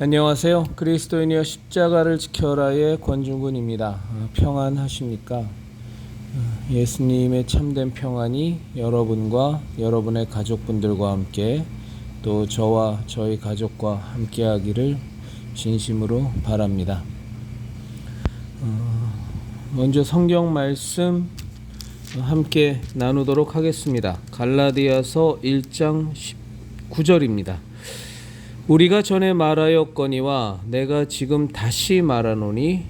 안녕하세요. 그리스도인이여 십자가를 지켜라의 권중근입니다. 평안하십니까? 예수님의 참된 평안이 여러분과 여러분의 가족분들과 함께 또 저와 저희 가족과 함께 하기를 진심으로 바랍니다. 먼저 성경 말씀 함께 나누도록 하겠습니다. 갈라디아서 1장 19절입니다. 우리가 전에 말하였거니와 내가 지금 다시 말하노니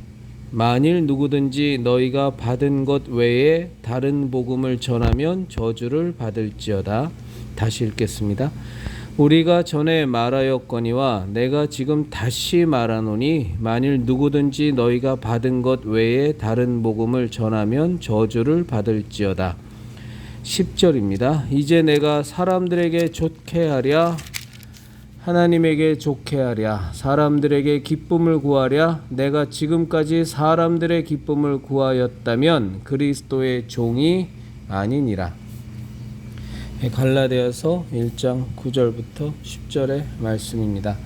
만일 누구든지 너희가 받은 것 외에 다른 복음을 전하면 저주를 받을지어다. 다시 읽겠습니다. 우리가 전에 말하였거니와 내가 지금 다시 말하노니 만일 누구든지 너희가 받은 것 외에 다른 복음을 전하면 저주를 받을지어다. 10절입니다. 이제 내가 사람들에게 좋게 하랴 하나님에게 좋게 하랴 사람들에게 기쁨을 구하랴 내가 지금까지 사람들의 기쁨을 구하였다면 그리스도의 종이 아니니라. 갈라디아서 1장 9절부터 10절의 말씀입니다.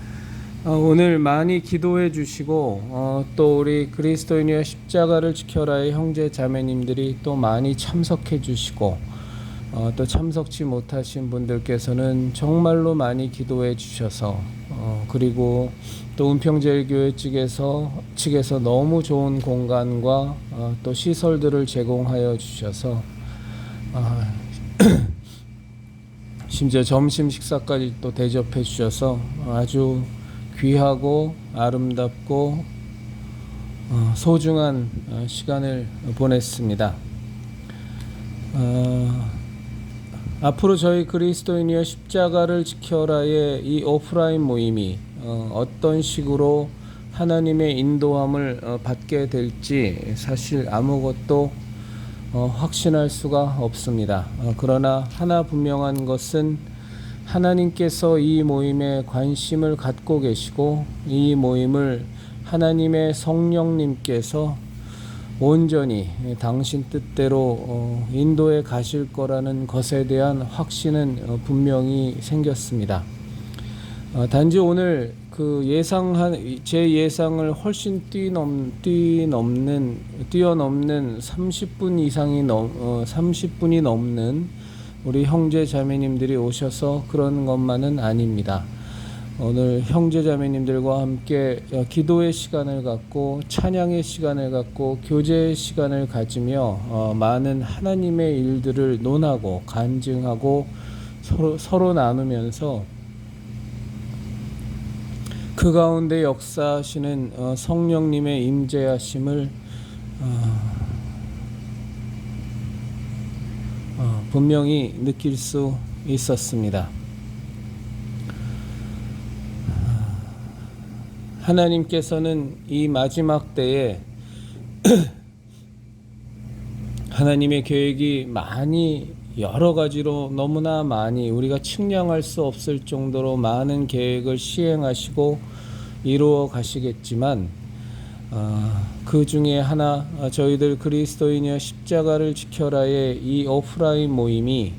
오늘 많이 기도해 주시고 또 우리 그리스도인이여 십자가를 지켜라의 형제 자매님들이 또 많이 참석해 주시고 또 참석치 못하신 분들께서는 정말로 많이 기도해 주셔서 그리고 또 은평제일교회 측에서 너무 좋은 공간과 또 시설들을 제공하여 주셔서 심지어 점심 식사까지 또 대접해 주셔서 아주 귀하고 아름답고 소중한 시간을 보냈습니다. 앞으로 저희 그리스도인이여 십자가를 지켜라의 이 오프라인 모임이 어떤 식으로 하나님의 인도함을 받게 될지 사실 아무것도 확신할 수가 없습니다. 그러나 하나 분명한 것은 하나님께서 이 모임에 관심을 갖고 계시고 이 모임을 하나님의 성령님께서 온전히 당신 뜻대로 인도해 가실 거라는 것에 대한 확신은 분명히 생겼습니다. 단지 오늘 제 예상을 훨씬 뛰어넘는 30분이 넘는 우리 형제 자매님들이 오셔서 그런 것만은 아닙니다. 오늘 형제 자매님들과 함께 기도의 시간을 갖고 찬양의 시간을 갖고 교제의 시간을 가지며 많은 하나님의 일들을 논하고 간증하고 서로 나누면서 그 가운데 역사하시는 성령님의 임재하심을 분명히 느낄 수 있었습니다. 하나님께서는 이 마지막 때에 하나님의 계획이 여러 가지로 너무나 많이 우리가 측량할 수 없을 정도로 많은 계획을 시행하시고 이루어 가시겠지만 그 중에 하나 저희들 그리스도인이여 십자가를 지켜라의 이 오프라인 모임이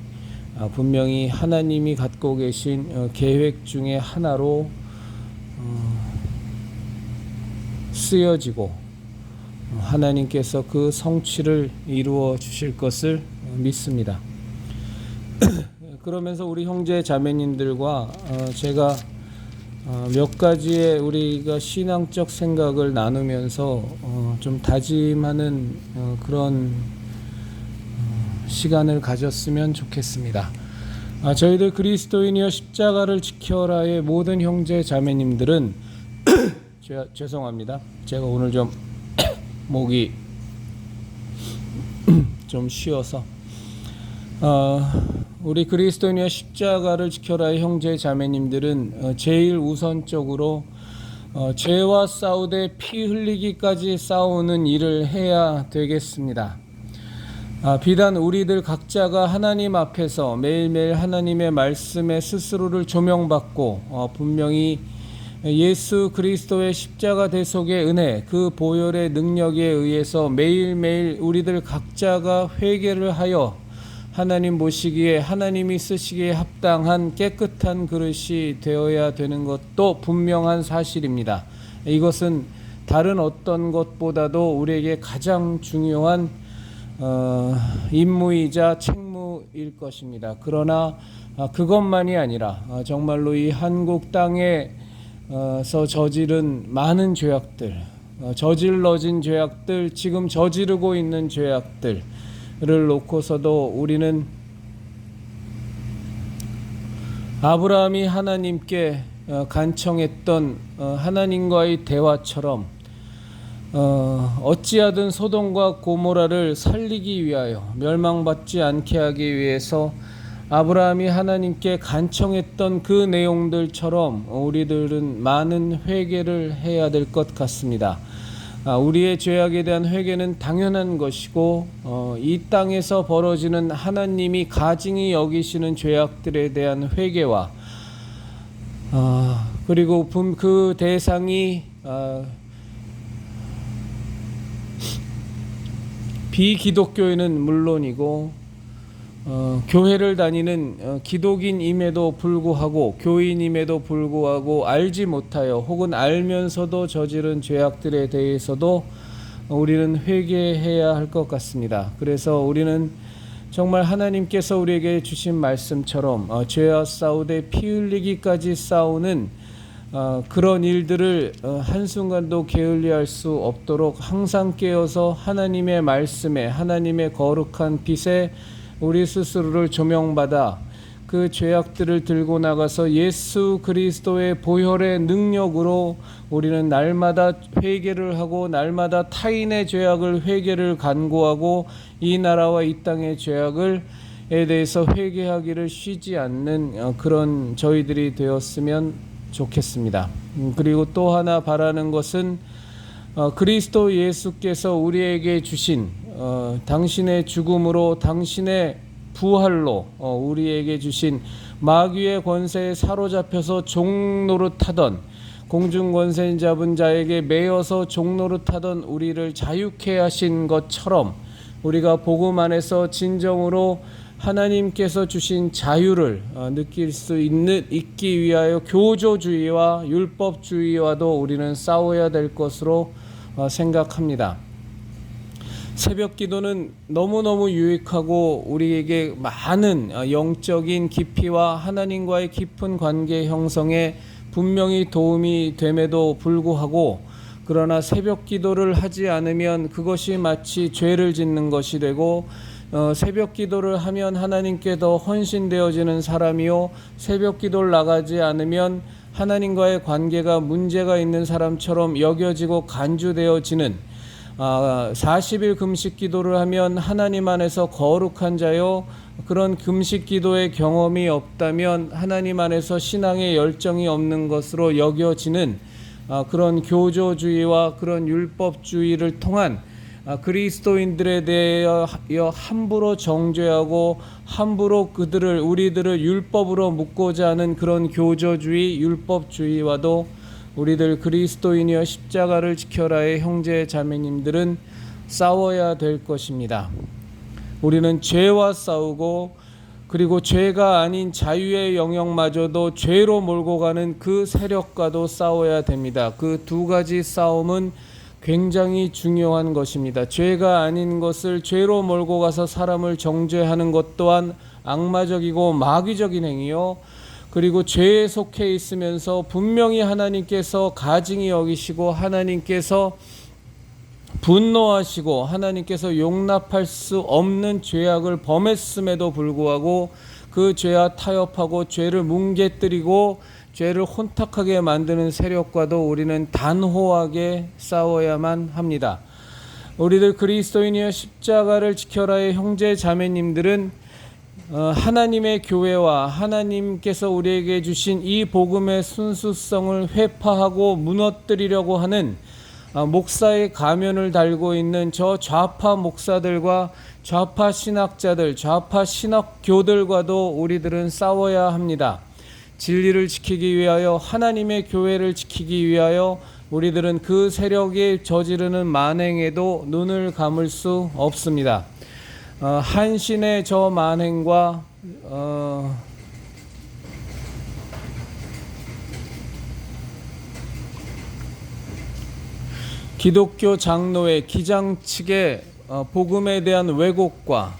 분명히 하나님이 갖고 계신 계획 중에 하나로 쓰여지고 하나님께서 그 성취를 이루어 주실 것을 믿습니다. 그러면서 우리 형제 자매님들과 제가 몇 가지의 우리가 신앙적 생각을 나누면서 좀 다짐하는 그런 시간을 가졌으면 좋겠습니다. 저희들 그리스도인이여 십자가를 지켜라의 모든 형제 자매님들은 죄송합니다. 제가 오늘 좀 목이 좀 쉬어서 우리 그리스도인이여 십자가를 지켜라의 형제 자매님들은 제일 우선적으로 죄와 싸우되 피 흘리기까지 싸우는 일을 해야 되겠습니다. 비단 우리들 각자가 하나님 앞에서 매일매일 하나님의 말씀에 스스로를 조명받고 분명히 예수 그리스도의 십자가 대속의 은혜, 그 보혈의 능력에 의해서 매일매일 우리들 각자가 회개를 하여 하나님 보시기에 하나님이 쓰시기에 합당한 깨끗한 그릇이 되어야 되는 것도 분명한 사실입니다. 이것은 다른 어떤 것보다도 우리에게 가장 중요한 임무이자 책무일 것입니다. 그러나 그것만이 아니라 정말로 이 한국 땅에서 저지른 많은 죄악들, 저질러진 죄악들, 지금 저지르고 있는 죄악들을 놓고서도 우리는 아브라함이 하나님께 간청했던 하나님과의 대화처럼 어찌하든 소돔과 고모라를 살리기 위하여 멸망받지 않게 하기 위해서 아브라함이 하나님께 간청했던 그 내용들처럼 우리들은 많은 회개를 해야 될 것 같습니다. 우리의 죄악에 대한 회개는 당연한 것이고 이 땅에서 벌어지는 하나님이 가증히 여기시는 죄악들에 대한 회개와 그리고 그 대상이 비기독교인은 물론이고 교회를 다니는 기독인임에도 불구하고 교인임에도 불구하고 알지 못하여 혹은 알면서도 저지른 죄악들에 대해서도 우리는 회개해야 할 것 같습니다. 그래서 우리는 정말 하나님께서 우리에게 주신 말씀처럼 죄와 싸우되 피 흘리기까지 싸우는 그런 일들을 한순간도 게을리할 수 없도록 항상 깨어서 하나님의 말씀에 하나님의 거룩한 빛에 우리 스스로를 조명받아 그 죄악들을 들고 나가서 예수 그리스도의 보혈의 능력으로 우리는 날마다 회개를 하고 날마다 타인의 죄악을 회개를 간구하고 이 나라와 이 땅의 죄악에 대해서 회개하기를 쉬지 않는 그런 저희들이 되었으면 좋겠습니다. 그리고 또 하나 바라는 것은 그리스도 예수께서 우리에게 주신 당신의 죽음으로 당신의 부활로 우리에게 주신 마귀의 권세에 사로잡혀서 종노릇하던 공중권세 잡은 자에게 매여서 종노릇하던 우리를 자유케 하신 것처럼 우리가 복음 안에서 진정으로 하나님께서 주신 자유를 느낄 수 있기 위하여 교조주의와 율법주의와도 우리는 싸워야 될 것으로 생각합니다. 새벽 기도는 너무너무 유익하고 우리에게 많은 영적인 깊이와 하나님과의 깊은 관계 형성에 분명히 도움이 됨에도 불구하고 그러나 새벽 기도를 하지 않으면 그것이 마치 죄를 짓는 것이 되고 새벽 기도를 하면 하나님께 더 헌신되어지는 사람이요 새벽 기도를 나가지 않으면 하나님과의 관계가 문제가 있는 사람처럼 여겨지고 간주되어지는 40일 금식 기도를 하면 하나님 안에서 거룩한 자요 그런 금식 기도의 경험이 없다면 하나님 안에서 신앙의 열정이 없는 것으로 여겨지는 그런 교조주의와 그런 율법주의를 통한 그리스도인들에 대하여 함부로 정죄하고 함부로 우리들을 율법으로 묶고자 하는 그런 교조주의, 율법주의와도 우리들 그리스도인이여 십자가를 지켜라의 형제 자매님들은 싸워야 될 것입니다. 우리는 죄와 싸우고 그리고 죄가 아닌 자유의 영역마저도 죄로 몰고 가는 그 세력과도 싸워야 됩니다. 그 두 가지 싸움은 굉장히 중요한 것입니다. 죄가 아닌 것을 죄로 몰고 가서 사람을 정죄하는 것 또한 악마적이고 마귀적인 행위요. 그리고 죄에 속해 있으면서 분명히 하나님께서 가증히 여기시고 하나님께서 분노하시고 하나님께서 용납할 수 없는 죄악을 범했음에도 불구하고 그 죄와 타협하고 죄를 뭉개뜨리고 죄를 혼탁하게 만드는 세력과도 우리는 단호하게 싸워야만 합니다. 우리들 그리스도인이여 십자가를 지켜라의 형제 자매님들은 하나님의 교회와 하나님께서 우리에게 주신 이 복음의 순수성을 회파하고 무너뜨리려고 하는 목사의 가면을 달고 있는 저 좌파 목사들과 좌파 신학자들, 좌파 신학교들과도 우리들은 싸워야 합니다. 진리를 지키기 위하여 하나님의 교회를 지키기 위하여 우리들은 그 세력이 저지르는 만행에도 눈을 감을 수 없습니다. 한신의 저 만행과 기독교 장로회 기장 측의 복음에 대한 왜곡과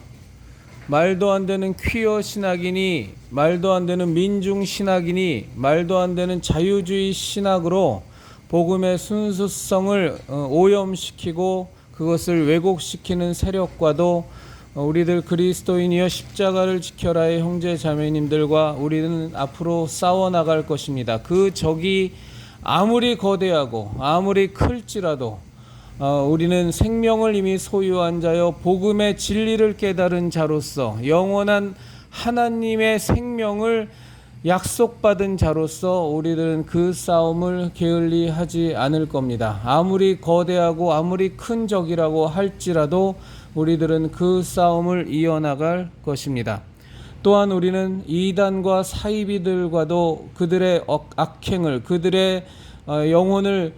말도 안 되는 퀴어 신학이니 말도 안 되는 민중 신학이니 말도 안 되는 자유주의 신학으로 복음의 순수성을 오염시키고 그것을 왜곡시키는 세력과도 우리들 그리스도인이여 십자가를 지켜라의 형제 자매님들과 우리는 앞으로 싸워나갈 것입니다. 그 적이 아무리 거대하고 아무리 클지라도 우리는 생명을 이미 소유한 자여 복음의 진리를 깨달은 자로서 영원한 하나님의 생명을 약속받은 자로서 우리들은 그 싸움을 게을리하지 않을 겁니다. 아무리 거대하고 아무리 큰 적이라고 할지라도 우리들은 그 싸움을 이어나갈 것입니다. 또한 우리는 이단과 사이비들과도 그들의 악행을, 그들의 영혼을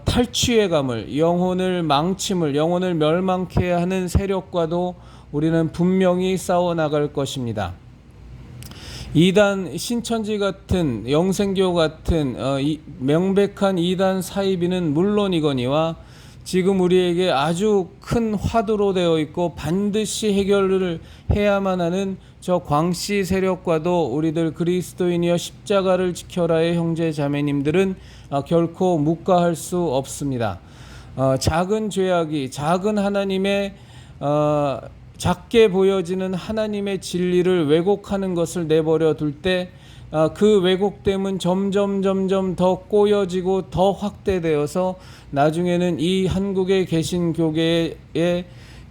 탈취해감을, 영혼을 망침을, 영혼을 멸망케 하는 세력과도 우리는 분명히 싸워나갈 것입니다. 이단 신천지 같은 영생교 같은 명백한 이단 사이비는 물론이거니와 지금 우리에게 아주 큰 화두로 되어 있고 반드시 해결을 해야만 하는 저 광씨 세력과도 우리들 그리스도인이여 십자가를 지켜라의 형제 자매님들은 결코 묵과할 수 없습니다. 작은 죄악이 작은 하나님의 작게 보여지는 하나님의 진리를 왜곡하는 것을 내버려 둘 때 그 왜곡됨은 점점 더 꼬여지고 더 확대되어서 나중에는 이 한국의 개신교계의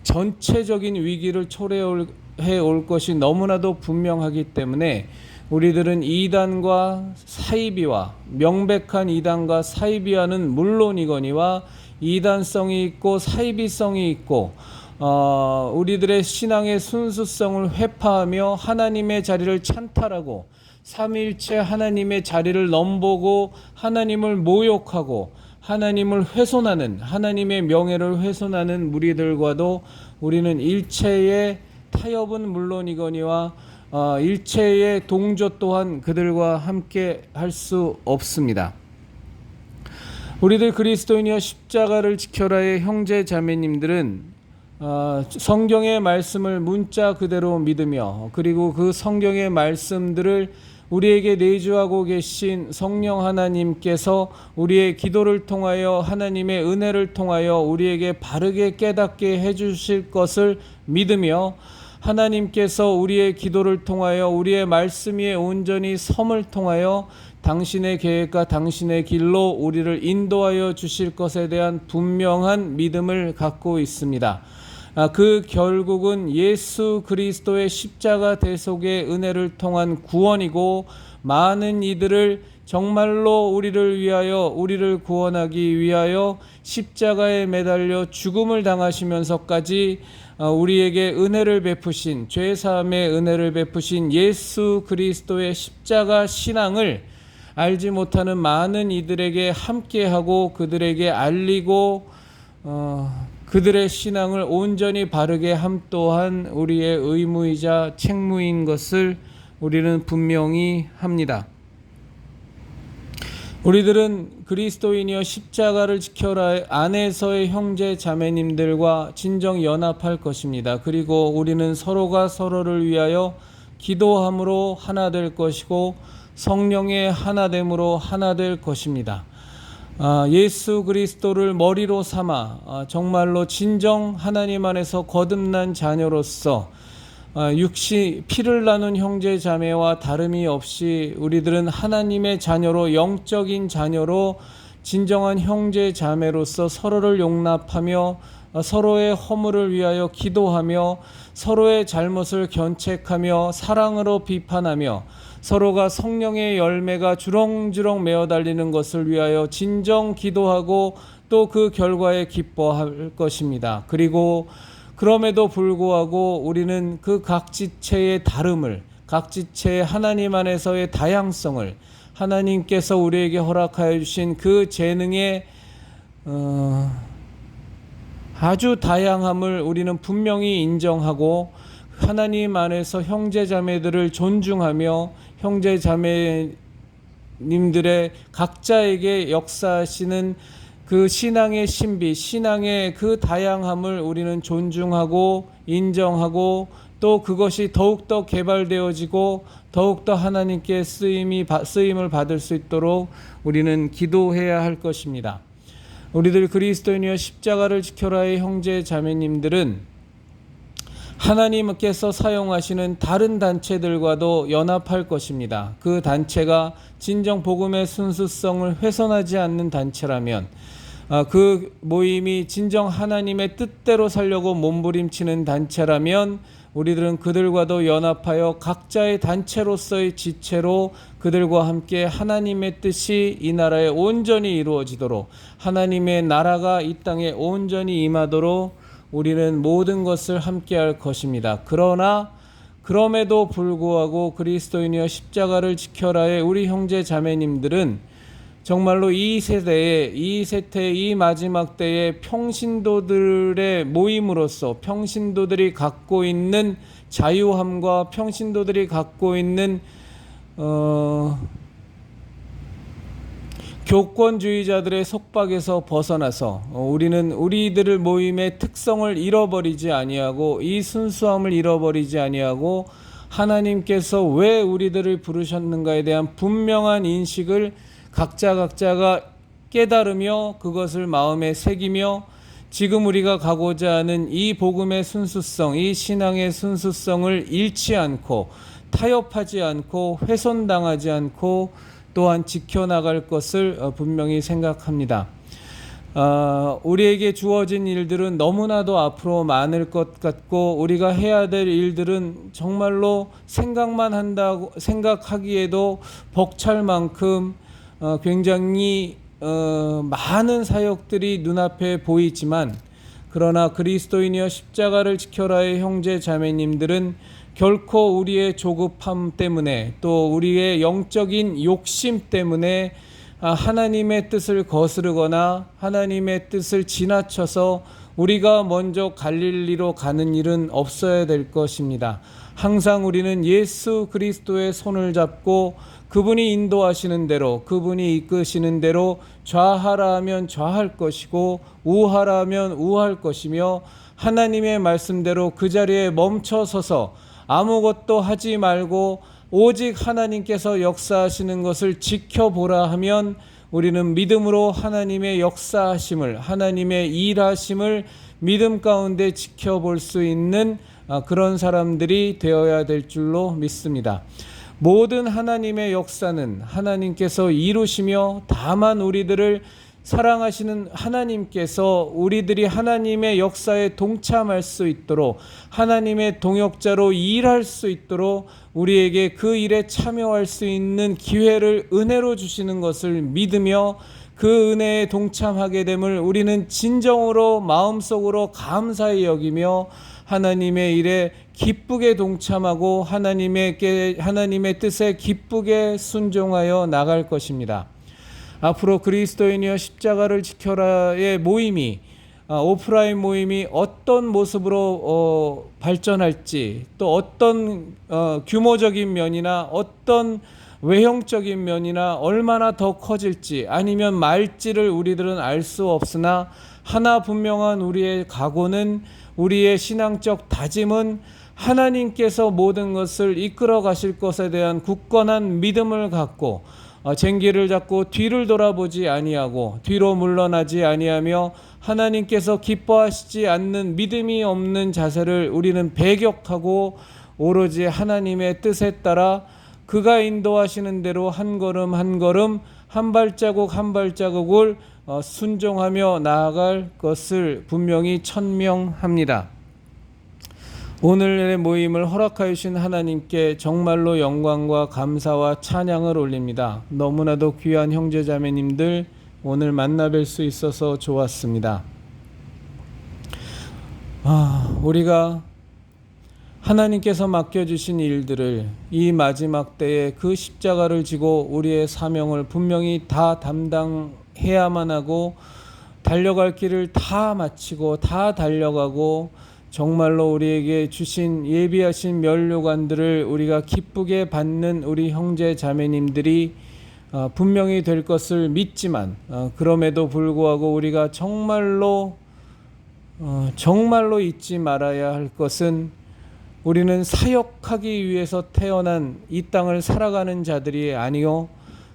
전체적인 위기를 초래해 올 것이 너무나도 분명하기 때문에 우리들은 이단과 사이비와 명백한 이단과 사이비와는 물론이거니와 이단성이 있고 사이비성이 있고 우리들의 신앙의 순수성을 회파하며 하나님의 자리를 찬탈하고 삼위일체 하나님의 자리를 넘보고 하나님을 모욕하고 하나님을 훼손하는 하나님의 명예를 훼손하는 무리들과도 우리는 일체의 타협은 물론이거니와 일체의 동조 또한 그들과 함께 할 수 없습니다. 우리들 그리스도인이여 십자가를 지켜라의 형제 자매님들은 성경의 말씀을 문자 그대로 믿으며 그리고 그 성경의 말씀들을 우리에게 내주하고 계신 성령 하나님께서 우리의 기도를 통하여 하나님의 은혜를 통하여 우리에게 바르게 깨닫게 해주실 것을 믿으며 하나님께서 우리의 기도를 통하여 우리의 말씀 위에 온전히 섬을 통하여 당신의 계획과 당신의 길로 우리를 인도하여 주실 것에 대한 분명한 믿음을 갖고 있습니다. 그 결국은 예수 그리스도의 십자가 대속의 은혜를 통한 구원이고 많은 이들을 정말로 우리를 위하여 우리를 구원하기 위하여 십자가에 매달려 죽음을 당하시면서까지 우리에게 은혜를 베푸신 죄사함의 은혜를 베푸신 예수 그리스도의 십자가 신앙을 알지 못하는 많은 이들에게 함께하고 그들에게 알리고 그들의 신앙을 온전히 바르게 함 또한 우리의 의무이자 책무인 것을 우리는 분명히 합니다. 우리들은 그리스도인이여 십자가를 지켜라 안에서의 형제 자매님들과 진정 연합할 것입니다. 그리고 우리는 서로가 서로를 위하여 기도함으로 하나 될 것이고 성령의 하나됨으로 하나 될 것입니다. 예수 그리스도를 머리로 삼아 정말로 진정 하나님 안에서 거듭난 자녀로서 피를 나눈 형제 자매와 다름이 없이 우리들은 하나님의 자녀로 영적인 자녀로 진정한 형제 자매로서 서로를 용납하며 서로의 허물을 위하여 기도하며 서로의 잘못을 견책하며 사랑으로 비판하며 서로가 성령의 열매가 주렁주렁 메어 달리는 것을 위하여 진정 기도하고 또 그 결과에 기뻐할 것입니다. 그리고 그럼에도 불구하고 우리는 그 각지체의 다름을, 각지체의 하나님 안에서의 다양성을 하나님께서 우리에게 허락하여 주신 그 재능의 아주 다양함을 우리는 분명히 인정하고 하나님 안에서 형제 자매들을 존중하며 형제 자매님들의 각자에게 역사하시는 그 신앙의 신비, 신앙의 그 다양함을 우리는 존중하고 인정하고 또 그것이 더욱더 개발되어지고 더욱더 하나님께 쓰임을 받을 수 있도록 우리는 기도해야 할 것입니다. 우리들 그리스도인이여 십자가를 지켜라의 형제 자매님들은 하나님께서 사용하시는 다른 단체들과도 연합할 것입니다. 그 단체가 진정 복음의 순수성을 훼손하지 않는 단체라면, 그 모임이 진정 하나님의 뜻대로 살려고 몸부림치는 단체라면 우리들은 그들과도 연합하여 각자의 단체로서의 지체로 그들과 함께 하나님의 뜻이 이 나라에 온전히 이루어지도록, 하나님의 나라가 이 땅에 온전히 임하도록 우리는 모든 것을 함께 할 것입니다. 그러나 그럼에도 불구하고 그리스도인이여 십자가를 지켜라의 우리 형제 자매님들은 정말로 이 세대에, 이 마지막 때의 평신도들의 모임으로서 평신도들이 갖고 있는 자유함과 평신도들이 갖고 있는 교권주의자들의 속박에서 벗어나서 우리는 우리들을 모임의 특성을 잃어버리지 아니하고 이 순수함을 잃어버리지 아니하고 하나님께서 왜 우리들을 부르셨는가에 대한 분명한 인식을 각자가 깨달으며 그것을 마음에 새기며 지금 우리가 가고자 하는 이 복음의 순수성, 이 신앙의 순수성을 잃지 않고 타협하지 않고 훼손당하지 않고 또한 지켜나갈 것을 분명히 생각합니다. 우리에게 주어진 일들은 너무나도 앞으로 많을 것 같고 우리가 해야 될 일들은 정말로 생각하기에도 벅찰 만큼 굉장히 많은 사역들이 눈앞에 보이지만, 그러나 그리스도인이여 십자가를 지켜라의 형제 자매님들은 결코 우리의 조급함 때문에 또 우리의 영적인 욕심 때문에 하나님의 뜻을 거스르거나 하나님의 뜻을 지나쳐서 우리가 먼저 갈릴리로 가는 일은 없어야 될 것입니다. 항상 우리는 예수 그리스도의 손을 잡고 그분이 인도하시는 대로, 그분이 이끄시는 대로 좌하라 하면 좌할 것이고 우하라 하면 우할 것이며 하나님의 말씀대로 그 자리에 멈춰서서 아무것도 하지 말고 오직 하나님께서 역사하시는 것을 지켜보라 하면 우리는 믿음으로 하나님의 역사하심을, 하나님의 일하심을 믿음 가운데 지켜볼 수 있는 그런 사람들이 되어야 될 줄로 믿습니다. 모든 하나님의 역사는 하나님께서 이루시며 다만 우리들을 사랑하시는 하나님께서 우리들이 하나님의 역사에 동참할 수 있도록 하나님의 동역자로 일할 수 있도록 우리에게 그 일에 참여할 수 있는 기회를 은혜로 주시는 것을 믿으며 그 은혜에 동참하게 됨을 우리는 진정으로 마음속으로 감사히 여기며 하나님의 일에 기쁘게 동참하고 하나님의 뜻에 기쁘게 순종하여 나갈 것입니다. 앞으로 그리스도인이여 십자가를 지켜라의 모임이 오프라인 모임이 어떤 모습으로 발전할지, 또 어떤 규모적인 면이나 어떤 외형적인 면이나 얼마나 더 커질지 아니면 말지를 우리들은 알 수 없으나 하나 분명한 우리의 각오는, 우리의 신앙적 다짐은 하나님께서 모든 것을 이끌어 가실 것에 대한 굳건한 믿음을 갖고 쟁기를 잡고 뒤를 돌아보지 아니하고 뒤로 물러나지 아니하며 하나님께서 기뻐하시지 않는 믿음이 없는 자세를 우리는 배격하고 오로지 하나님의 뜻에 따라 그가 인도하시는 대로 한 걸음 한 걸음 한 발자국 한 발자국을 순종하며 나아갈 것을 분명히 천명합니다. 오늘의 모임을 허락하여 주신 하나님께 정말로 영광과 감사와 찬양을 올립니다. 너무나도 귀한 형제자매님들 오늘 만나뵐 수 있어서 좋았습니다. 우리가 하나님께서 맡겨주신 일들을 이 마지막 때에 그 십자가를 지고 우리의 사명을 분명히 다 담당해야만 하고 달려갈 길을 다 마치고 다 달려가고 정말로 우리에게 주신 예비하신 면류관들을 우리가 기쁘게 받는 우리 형제 자매님들이 분명히 될 것을 믿지만 그럼에도 불구하고 우리가 정말로 잊지 말아야 할 것은 우리는 사역하기 위해서 태어난 이 땅을 살아가는 자들이 아니요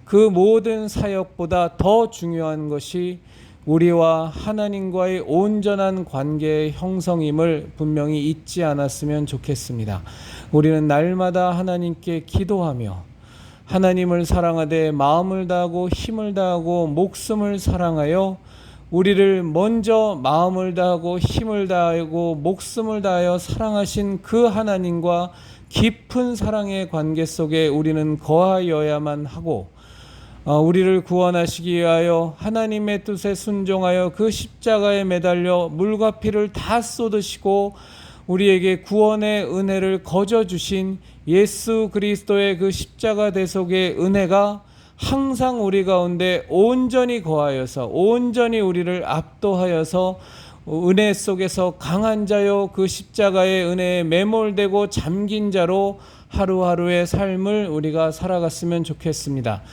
그 모든 사역보다 더 중요한 것이 우리와 하나님과의 온전한 관계의 형성임을 분명히 잊지 않았으면 좋겠습니다. 우리는 날마다 하나님께 기도하며 하나님을 사랑하되 마음을 다하고 힘을 다하고 목숨을 사랑하여 우리를 먼저 마음을 다하고 힘을 다하고 목숨을 다하여 사랑하신 그 하나님과 깊은 사랑의 관계 속에 우리는 거하여야만 하고 우리를 구원하시기 위하여 하나님의 뜻에 순종하여 그 십자가에 매달려 물과 피를 다 쏟으시고 우리에게 구원의 은혜를 거저 주신 예수 그리스도의 그 십자가 대속의 은혜가 항상 우리 가운데 온전히 거하여서 온전히 우리를 압도하여서 은혜 속에서 강한 자요 그 십자가의 은혜에 매몰되고 잠긴 자로 하루하루의 삶을 우리가 살아갔으면 좋겠습니다.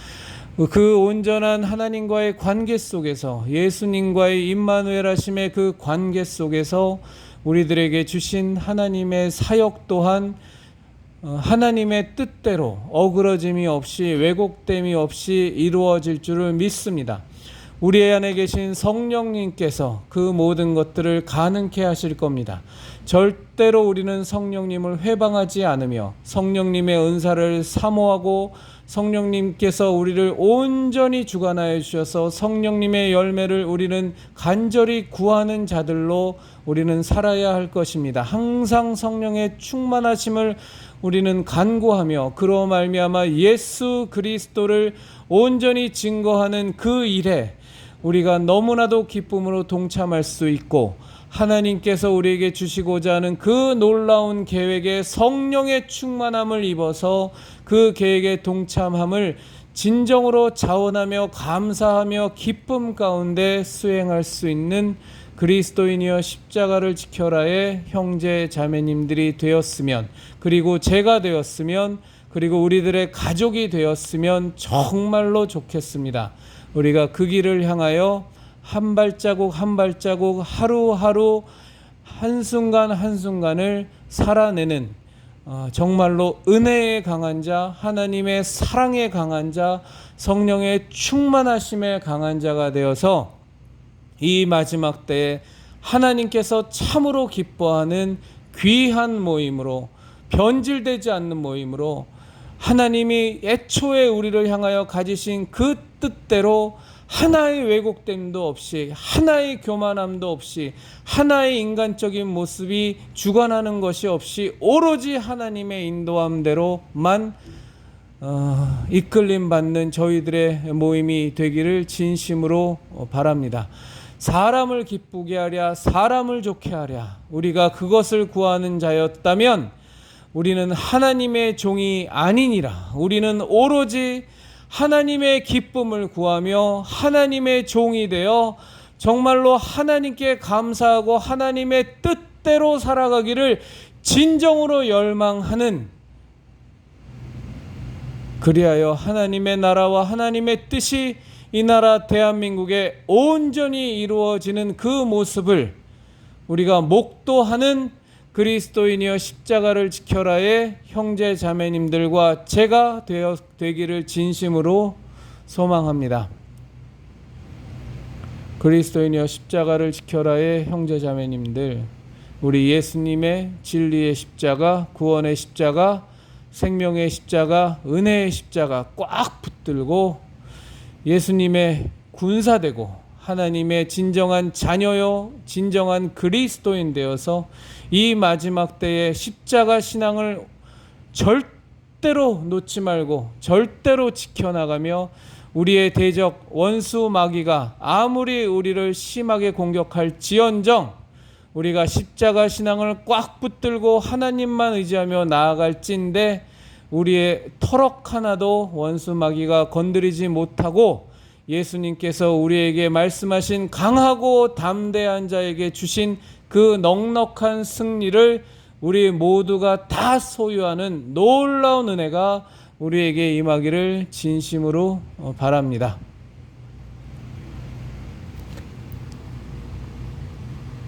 그 온전한 하나님과의 관계 속에서 예수님과의 임마누엘 하심의 그 관계 속에서 우리들에게 주신 하나님의 사역 또한 하나님의 뜻대로 어그러짐이 없이 왜곡됨이 없이 이루어질 줄을 믿습니다. 우리 안에 계신 성령님께서 그 모든 것들을 가능케 하실 겁니다. 절대로 우리는 성령님을 회방하지 않으며 성령님의 은사를 사모하고 성령님께서 우리를 온전히 주관하여 주셔서 성령님의 열매를 우리는 간절히 구하는 자들로 우리는 살아야 할 것입니다. 항상 성령의 충만하심을 우리는 간구하며 그로 말미암아 예수 그리스도를 온전히 증거하는 그 일에 우리가 너무나도 기쁨으로 동참할 수 있고 하나님께서 우리에게 주시고자 하는 그 놀라운 계획에 성령의 충만함을 입어서 그 계획에 동참함을 진정으로 자원하며 감사하며 기쁨 가운데 수행할 수 있는 그리스도인이여 십자가를 지켜라의 형제 자매님들이 되었으면 그리고 제가 되었으면 그리고 우리들의 가족이 되었으면 정말로 좋겠습니다. 우리가 그 길을 향하여 한 발자국 한 발자국 하루하루 한순간 한순간을 살아내는 정말로 은혜에 강한 자, 하나님의 사랑에 강한 자, 성령의 충만하심에 강한 자가 되어서 이 마지막 때에 하나님께서 참으로 기뻐하는 귀한 모임으로 변질되지 않는 모임으로 하나님이 애초에 우리를 향하여 가지신 그 뜻대로 하나의 왜곡됨도 없이 하나의 교만함도 없이 하나의 인간적인 모습이 주관하는 것이 없이 오로지 하나님의 인도함대로만 이끌림 받는 저희들의 모임이 되기를 진심으로 바랍니다. 사람을 기쁘게 하랴 사람을 좋게 하랴 우리가 그것을 구하는 자였다면 우리는 하나님의 종이 아니니라. 우리는 오로지 하나님의 기쁨을 구하며 하나님의 종이 되어 정말로 하나님께 감사하고 하나님의 뜻대로 살아가기를 진정으로 열망하는 그리하여 하나님의 나라와 하나님의 뜻이 이 나라 대한민국에 온전히 이루어지는 그 모습을 우리가 목도하는 그리스도인이여 십자가를 지켜라의 형제 자매님들과 제가 되기를 진심으로 소망합니다. 그리스도인이여 십자가를 지켜라의 형제 자매님들, 우리 예수님의 진리의 십자가, 구원의 십자가, 생명의 십자가, 은혜의 십자가 꽉 붙들고 예수님의 군사되고 하나님의 진정한 자녀요 진정한 그리스도인 되어서 이 마지막 때에 십자가 신앙을 절대로 놓지 말고 절대로 지켜나가며 우리의 대적 원수 마귀가 아무리 우리를 심하게 공격할지언정 우리가 십자가 신앙을 꽉 붙들고 하나님만 의지하며 나아갈진대 우리의 터럭 하나도 원수 마귀가 건드리지 못하고 예수님께서 우리에게 말씀하신 강하고 담대한 자에게 주신 그 넉넉한 승리를 우리 모두가 다 소유하는 놀라운 은혜가 우리에게 임하기를 진심으로 바랍니다.